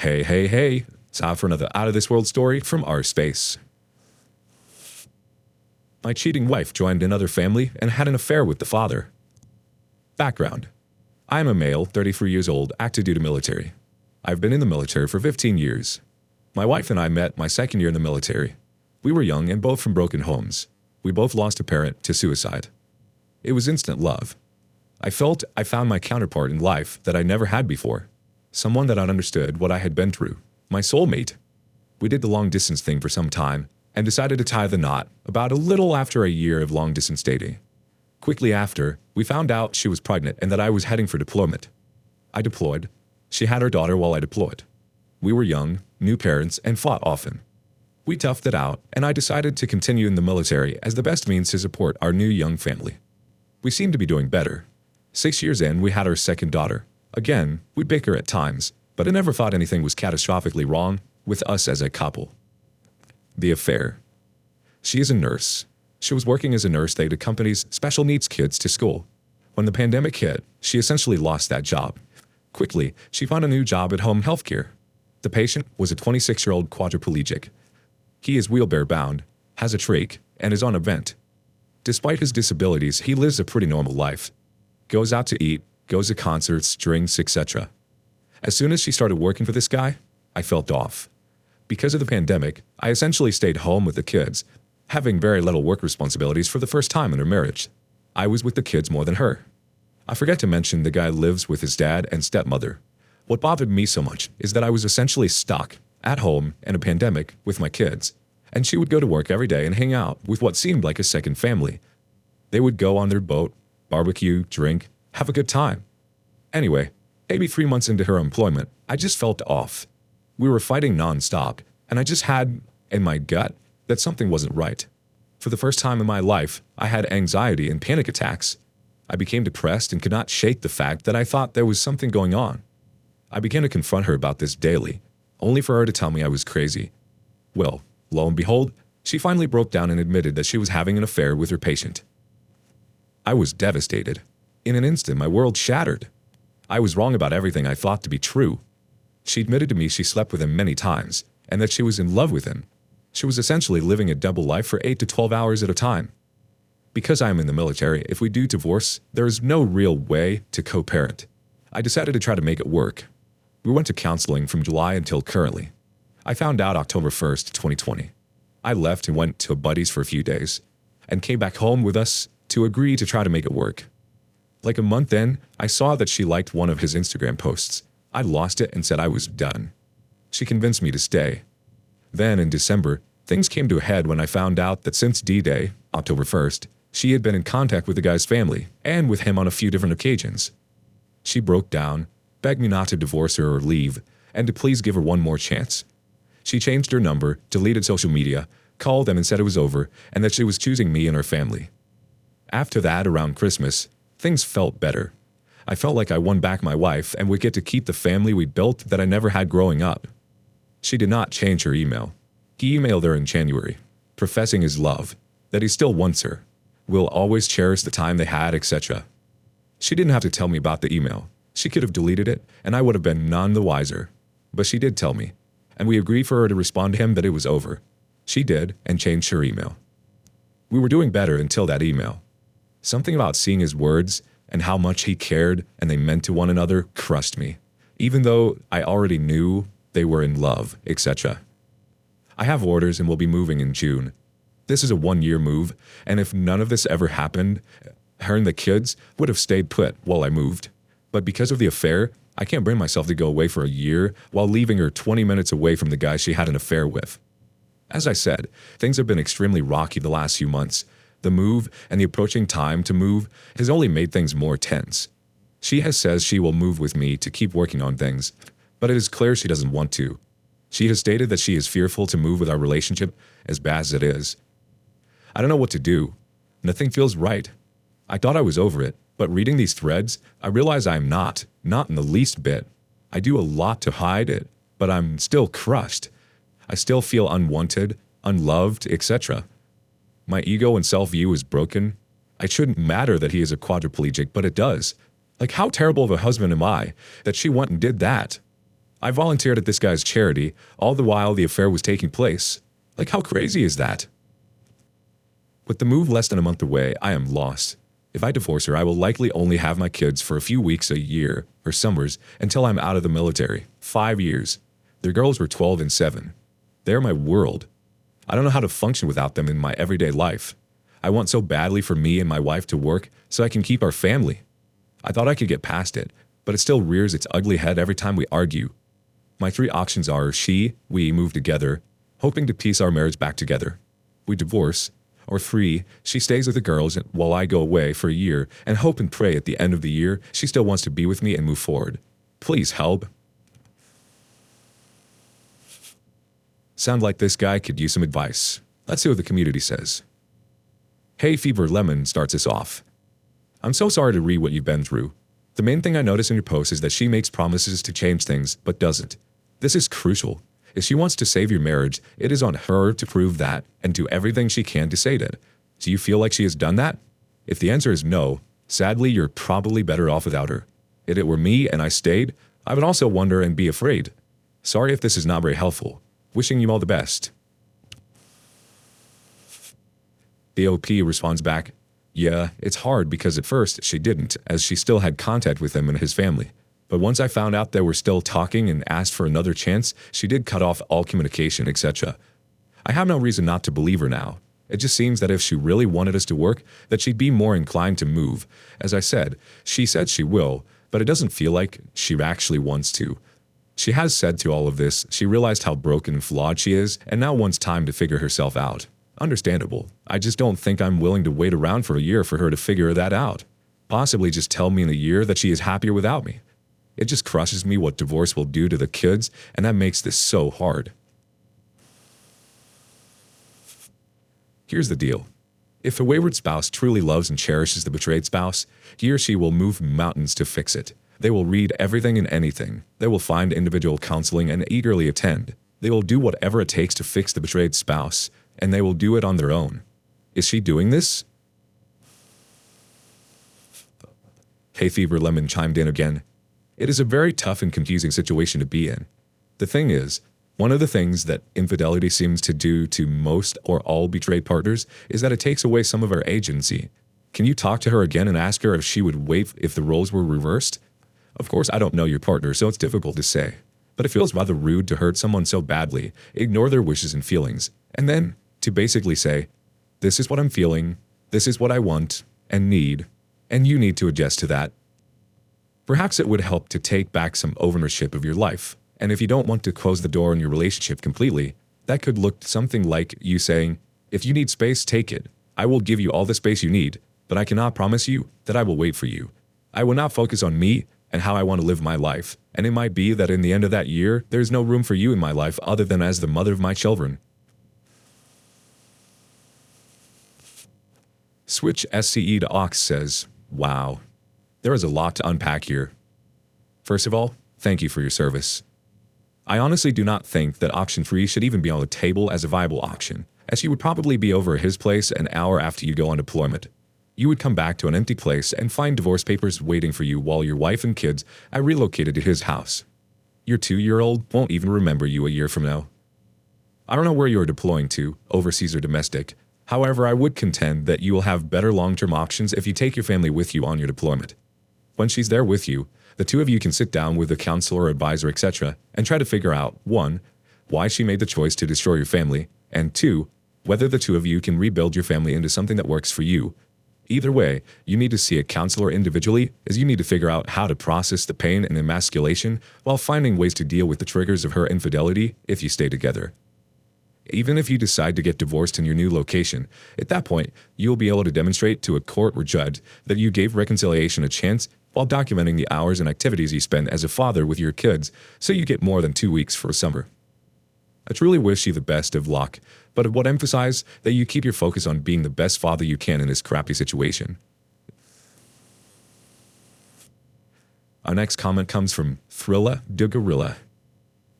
Hey, time for another out of this world story from our space. My cheating wife joined another family and had an affair with the father. Background: I am a male, 33 years old, active duty military. I've been in the military for 15 years. My wife and I met my second year in the military. We were young and both from broken homes. We both lost a parent to suicide. It was instant love. I felt I found my counterpart in life that I never had before. Someone that understood what I had been through. My soulmate. We did the long-distance thing for some time and decided to tie the knot about a little after a year of long-distance dating. Quickly after, we found out she was pregnant and that I was heading for deployment. I deployed. She had her daughter while I deployed. We were young, new parents, and fought often. We toughed it out, and I decided to continue in the military as the best means to support our new young family. We seemed to be doing better. 6 years in, we had our second daughter. Again, we bicker at times, but I never thought anything was catastrophically wrong with us as a couple. The affair. She is a nurse. She was working as a nurse that accompanies special needs kids to school. When the pandemic hit, she essentially lost that job. Quickly, she found a new job at home healthcare. The patient was a 26-year-old quadriplegic. He is wheelchair bound, has a trach, and is on a vent. Despite his disabilities, he lives a pretty normal life. Goes out to eat, goes to concerts, drinks, etc. As soon as she started working for this guy, I felt off. Because of the pandemic, I essentially stayed home with the kids, having very little work responsibilities for the first time in her marriage. I was with the kids more than her. I forget to mention the guy lives with his dad and stepmother. What bothered me so much is that I was essentially stuck at home in a pandemic with my kids, and she would go to work every day and hang out with what seemed like a second family. They would go on their boat, barbecue, drink, have a good time. Anyway, maybe 3 months into her employment, I just felt off. We were fighting non-stop, and I just had, in my gut, that something wasn't right. For the first time in my life, I had anxiety and panic attacks. I became depressed and could not shake the fact that I thought there was something going on. I began to confront her about this daily, only for her to tell me I was crazy. Well, lo and behold, she finally broke down and admitted that she was having an affair with her patient. I was devastated. In an instant, my world shattered. I was wrong about everything I thought to be true. She admitted to me she slept with him many times, and that she was in love with him. She was essentially living a double life for 8 to 12 hours at a time. Because I am in the military, if we do divorce, there is no real way to co-parent. I decided to try to make it work. We went to counseling from July until currently. I found out October 1st, 2020. I left and went to a buddy's for a few days, and came back home with us to agree to try to make it work. Like a month in, I saw that she liked one of his Instagram posts. I lost it and said I was done. She convinced me to stay. Then in December, things came to a head when I found out that since D-Day, October 1st, she had been in contact with the guy's family and with him on a few different occasions. She broke down, begged me not to divorce her or leave, and to please give her one more chance. She changed her number, deleted social media, called them and said it was over and that she was choosing me and her family. After that, around Christmas, things felt better. I felt like I won back my wife and would get to keep the family we built that I never had growing up. She did not change her email. He emailed her in January, professing his love, that he still wants her, will always cherish the time they had, etc. She didn't have to tell me about the email. She could have deleted it, and I would have been none the wiser. But she did tell me, and we agreed for her to respond to him that it was over. She did, and changed her email. We were doing better until that email. Something about seeing his words and how much he cared and they meant to one another crushed me, even though I already knew they were in love, etc. I have orders and will be moving in June. This is a 1-year move, and if none of this ever happened, her and the kids would have stayed put while I moved. But because of the affair, I can't bring myself to go away for a year while leaving her 20 minutes away from the guy she had an affair with. As I said, things have been extremely rocky the last few months. The move and the approaching time to move has only made things more tense. She has said she will move with me to keep working on things, but it is clear she doesn't want to. She has stated that she is fearful to move with our relationship, as bad as it is. I don't know what to do. Nothing feels right. I thought I was over it, but reading these threads, I realize I am not in the least bit. I do a lot to hide it, but I'm still crushed. I still feel unwanted, unloved, etc. My ego and self-view is broken. It shouldn't matter that he is a quadriplegic, but it does. Like, how terrible of a husband am I that she went and did that? I volunteered at this guy's charity, all the while the affair was taking place. Like, how crazy is that? With the move less than a month away, I am lost. If I divorce her, I will likely only have my kids for a few weeks a year, or summers, until I'm out of the military. 5 years. Their girls were 12 and 7. They're my world. I don't know how to function without them in my everyday life. I want so badly for me and my wife to work so I can keep our family. I thought I could get past it, but it still rears its ugly head every time we argue. My 3 options are we move together, hoping to piece our marriage back together. We divorce. Or 3, she stays with the girls while I go away for a year and hope and pray at the end of the year she still wants to be with me and move forward. Please help. Sound like this guy could use some advice. Let's see what the community says. Hey Fever Lemon starts us off. I'm so sorry to read what you've been through. The main thing I notice in your post is that she makes promises to change things, but doesn't. This is crucial. If she wants to save your marriage, it is on her to prove that and do everything she can to save it. Do you feel like she has done that? If the answer is no, sadly, you're probably better off without her. If it were me and I stayed, I would also wonder and be afraid. Sorry if this is not very helpful. Wishing you all the best. The OP responds back, yeah, it's hard because at first she didn't, as she still had contact with him and his family. But once I found out they were still talking and asked for another chance, she did cut off all communication, etc. I have no reason not to believe her now. It just seems that if she really wanted us to work, that she'd be more inclined to move. As I said, she said she will, but it doesn't feel like she actually wants to. She has said to all of this, she realized how broken and flawed she is, and now wants time to figure herself out. Understandable. I just don't think I'm willing to wait around for a year for her to figure that out. Possibly just tell me in a year that she is happier without me. It just crushes me what divorce will do to the kids, and that makes this so hard. Here's the deal. If a wayward spouse truly loves and cherishes the betrayed spouse, he or she will move mountains to fix it. They will read everything and anything. They will find individual counseling and eagerly attend. They will do whatever it takes to fix the betrayed spouse, and they will do it on their own. Is she doing this? Hey Fever Lemon chimed in again. It is a very tough and confusing situation to be in. The thing is, one of the things that infidelity seems to do to most or all betrayed partners is that it takes away some of our agency. Can you talk to her again and ask her if she would wait if the roles were reversed? Of course, I don't know your partner, so it's difficult to say. But it feels rather rude to hurt someone so badly, ignore their wishes and feelings, and then to basically say, this is what I'm feeling, this is what I want and need, and you need to adjust to that. Perhaps it would help to take back some ownership of your life. And if you don't want to close the door on your relationship completely, that could look something like you saying, if you need space, take it. I will give you all the space you need, but I cannot promise you that I will wait for you. I will not focus on me and how I want to live my life. And it might be that in the end of that year, there's no room for you in my life other than as the mother of my children. Switch SCE to Ox says, wow. There is a lot to unpack here. First of all, thank you for your service. I honestly do not think that option 3 should even be on the table as a viable option, as you would probably be over at his place an hour after you go on deployment. You would come back to an empty place and find divorce papers waiting for you while your wife and kids are relocated to his house. Your 2-year-old won't even remember you a year from now. I don't know where you are deploying to, overseas or domestic. However, I would contend that you will have better long-term options if you take your family with you on your deployment. When she's there with you, the two of you can sit down with a counselor, advisor, etc., and try to figure out 1. Why she made the choice to destroy your family, and 2. Whether the two of you can rebuild your family into something that works for you. Either way, you need to see a counselor individually, as you need to figure out how to process the pain and emasculation while finding ways to deal with the triggers of her infidelity if you stay together. Even if you decide to get divorced in your new location, at that point, you'll be able to demonstrate to a court or judge that you gave reconciliation a chance while documenting the hours and activities you spend as a father with your kids, so you get more than 2 weeks for a summer. I truly wish you the best of luck, but I would emphasize that you keep your focus on being the best father you can in this crappy situation. Our next comment comes from Thrilla de Gorilla.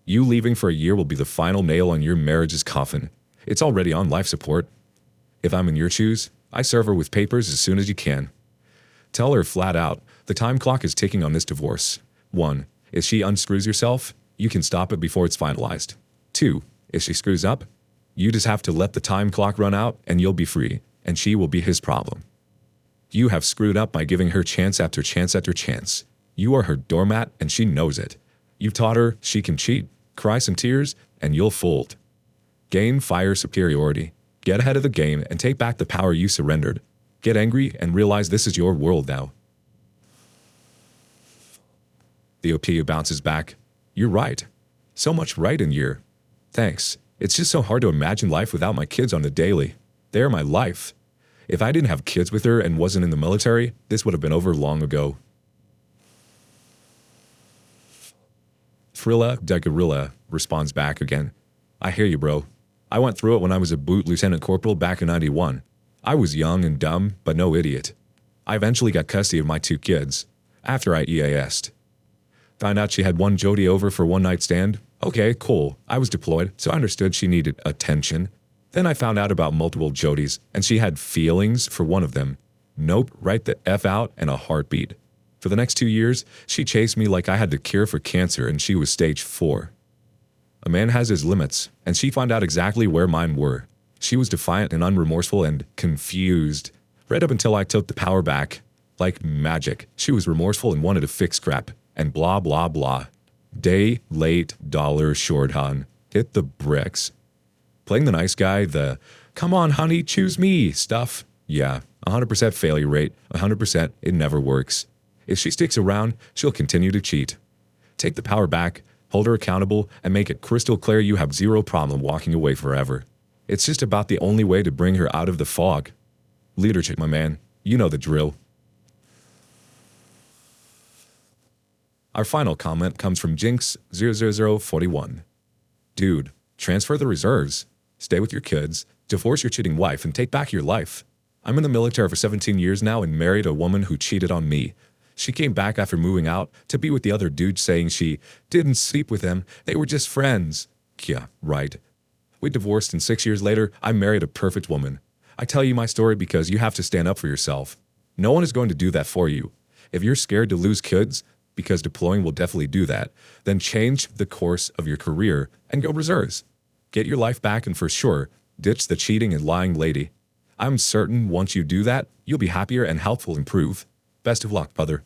You leaving for a year will be the final nail on your marriage's coffin. It's already on life support. If I'm in your shoes, I serve her with papers as soon as you can. Tell her flat out, the time clock is ticking on this divorce. 1. If she unscrews herself, You can stop it before it's finalized. 2. If she screws up, you just have to let the time clock run out and you'll be free, and she will be his problem. You have screwed up by giving her chance after chance after chance. You are her doormat and she knows it. You've taught her she can cheat, cry some tears, and you'll fold. Gain fire superiority. Get ahead of the game and take back the power you surrendered. Get angry and realize this is your world now. The OP bounces back. You're right. So much right in you. Thanks. It's just so hard to imagine life without my kids on the daily. They're my life. If I didn't have kids with her and wasn't in the military, this would have been over long ago. Frilla da Gorilla responds back again. I hear you, bro. I went through it when I was a boot lieutenant corporal back in 91. I was young and dumb, but no idiot. I eventually got custody of my 2 kids, after I EAS'd. Found out she had one Jody over for one night stand. Okay, cool. I was deployed, so I understood she needed attention. Then I found out about multiple Jodies, and she had feelings for one of them. Nope, right the F out and a heartbeat. For the next 2 years, she chased me like I had the cure for cancer and she was stage 4. A man has his limits, and she found out exactly where mine were. She was defiant and unremorseful and confused. Right up until I took the power back. Like magic, she was remorseful and wanted to fix crap. And blah blah blah. Day late, dollar short, hon. Hit the bricks. Playing the nice guy, the come on honey, choose me stuff. Yeah, 100% failure rate, 100% it never works. If she sticks around, she'll continue to cheat. Take the power back, hold her accountable, and make it crystal clear you have zero problem walking away forever. It's just about the only way to bring her out of the fog. Leadership, my man. You know the drill. Our final comment comes from Jinx00041. Dude, transfer the reserves. Stay with your kids, divorce your cheating wife, and take back your life. I'm in the military for 17 years now and married a woman who cheated on me. She came back after moving out to be with the other dude saying she didn't sleep with him, they were just friends. Yeah, right. We divorced and 6 years later, I married a perfect woman. I tell you my story because you have to stand up for yourself. No one is going to do that for you. If you're scared to lose kids, because deploying will definitely do that, then change the course of your career and go reserves. Get your life back and for sure, ditch the cheating and lying lady. I'm certain once you do that, you'll be happier and health will improve. Best of luck, brother.